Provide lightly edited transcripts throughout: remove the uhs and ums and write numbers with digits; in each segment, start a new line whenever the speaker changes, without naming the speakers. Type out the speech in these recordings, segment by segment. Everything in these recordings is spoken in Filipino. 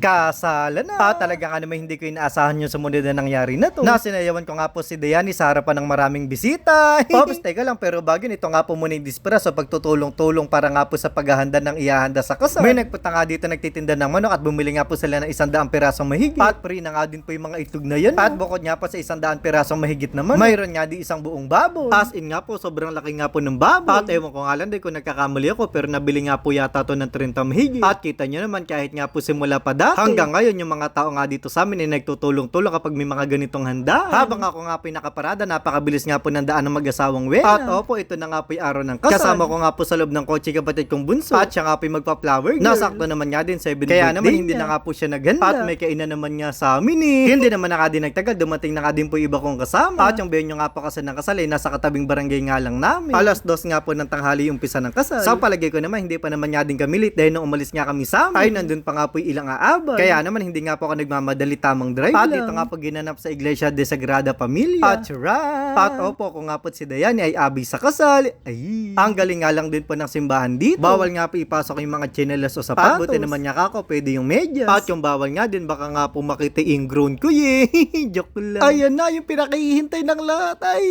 Kasalan na. Talaga nga naman hindi ko inaasahan yung sumunod na nangyari na to. Nasinayawan ko nga po si Dayani sa harapan ng maraming bisita. Pops, teka lang, pero bago nito nga po muna yung dispera sa pagtutulong-tulong para nga po sa paghahanda ng ihahanda sa kasal. May nagpunta nga dito nagtitinda ng manok at bumili nga po sila ng 100 pirasong mahigit. At free na nga din po yung mga itlog na yan. At bukod nga po sa 100 pirasong mahigit naman, mayroon nga di isang buong baboy. As in nga po, sobrang laki nga po ng baboy. At ewan ko nga lang din kung nagkakamali ako, pero nabili nga po yata to ng 30 mahigit. At kita nyo naman kahit nga po simula pa dati, hanggang ngayon yung mga tao nga dito sa amin ay nagtutulong-tulong kapag may mga ganitong handa. Habang ako nga po yung nakaparada, napakabilis nga po ng daan ng mag-asawang Wena. At opo, ito na nga po yung araw ng kasal. Kasama ko nga po sa loob ng kotse kapatid kong bunso. At siya nga po yung magpa-flower girl. Nasakto naman nga din 7 kaya birthday naman hindi na nga po siya naghanda. At may kainan naman nga sa amin eh. Hindi naman na nga din nagtagal, dumating na nga din po iba kong kasama. At yung benyo nga po kasi ng kasal ay nasa katabing barangay nga lang namin. Alas 2 nga po ng tanghali yung umpisa ng kasal. Sa palagay ko naman, hindi pa naman nga din kami late dahil nung umalis nga kami sa amin, ay nandun pa nga po yung ilang aabay. Kaya naman hindi nga po ako nagmamadali, tamang drive lang. At dito nga po ginanap sa Iglesia de Sagrada Familia. At right. At opo, kung nga po si Dayani ay abi sa kasal. Ay, ang galing nga lang din po ng simbahan dito. Bawal nga po ipasok yung mga tsinelas o sapatos. At buti naman nga kako, pwede yung medyas. At yung bawal nga din, baka nga po makita ingrown ko eh. Joke lang. Ayan na, yung pinakihintay ng lahat. Ay,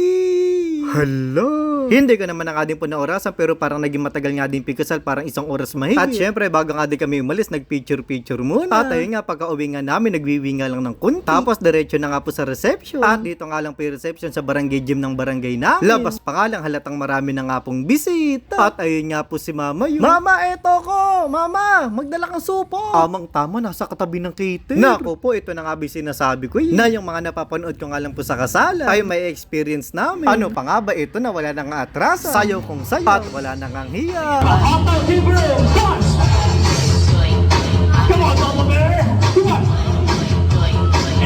hello. Hindi ko naman na nga din po na orasan, pero parang naging matagal nga din pikasal, parang 1 oras mahigit. At syempre, bago nga din kami umalis, nagpicture-picture muna. At ayun nga, pagka-uwi nga namin, nagwiwinga lang ng kunti. Tapos diretso na nga po sa reception. At dito nga lang po yung reception sa barangay gym ng barangay namin. Labas pa nga lang, halatang marami na nga pong bisita. At ayun nga po si Mama yun. Mama, eto ko! Mama, magdala kang supo! Amang tama, nasa katabi ng cater. Naku po, ito na nga ba sinasabi ko yun. Na yung mga napapanood ko nga lang po sa kasalan ay may experience namin. Ano pa nga ba ito na wala nang atrasa? Sayo kong sayo at wala nang ang hiya.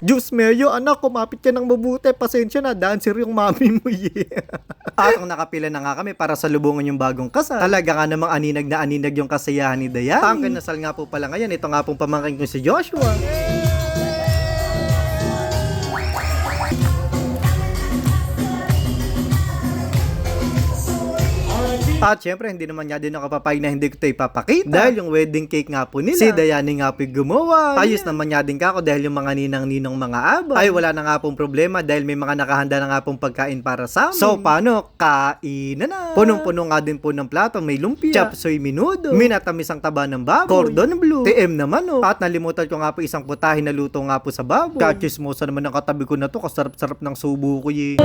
Diyos Mayo, anak, kumapit ka ng mabuti. Pasensya na, dancer yung mami mo At kung nakapila na nga kami para sa lubungan yung bagong kasal, talaga nga namang aninag na aninag yung kasayahan ni Dayani. Ang kinasal nga po pala ngayon, ito nga pong pamangkin ko si Joshua. At syempre, hindi naman nga din nakapapayag na hindi ko ito ipapakita. Dahil yung wedding cake nga po nila, si Dayani nga po gumawa. Ayos naman nga din kako dahil yung mga ninang-ninong mga aba ay wala na nga pong problema dahil may mga nakahanda na nga pong pagkain para sa amin. So, paano? Kainan na. Punong-puno nga din po ng plato. May lumpia, chop suey minudo, minatamis ang taba ng baboy, cordon bleu, TM na manok. At nalimutan ko nga po isang putahe na luto nga po sa baboy. Kachismosa naman ang katabi ko na to. Kasarap-sarap ng subo ko eh.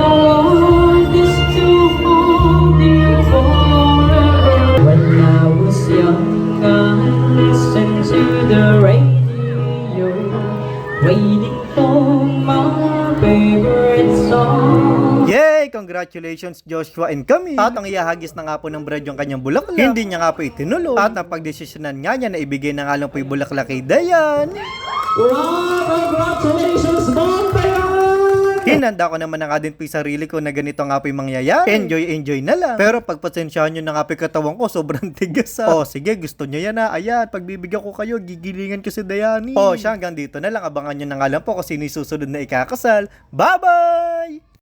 When I was young, I listened to the radio, waiting for my favorite song.
Yay! Congratulations Joshua and kami. At ang iyahagis na nga po ng bride yung kanyang bulaklak. Hindi niya nga po itinuloy. At ang pagdesisyonan nga niya na ibigay na nga lang po yung bulaklak kay Dayan.
Congratulations, Mom!
Hinanda ko naman na nga din po yung sarili ko na ganito nga po yung mangyayari. Enjoy na lang. Pero pagpasensyahan nyo na nga po yung katawan ko, sobrang tigas ha. O sige, gusto nyo yan ha. Ayan, pagbibigyan ko kayo, gigilingan ko si Dayani. O siya, hanggang dito na lang. Abangan nyo na nga lang po kung sino yung susunod na ikakasal. Bye-bye!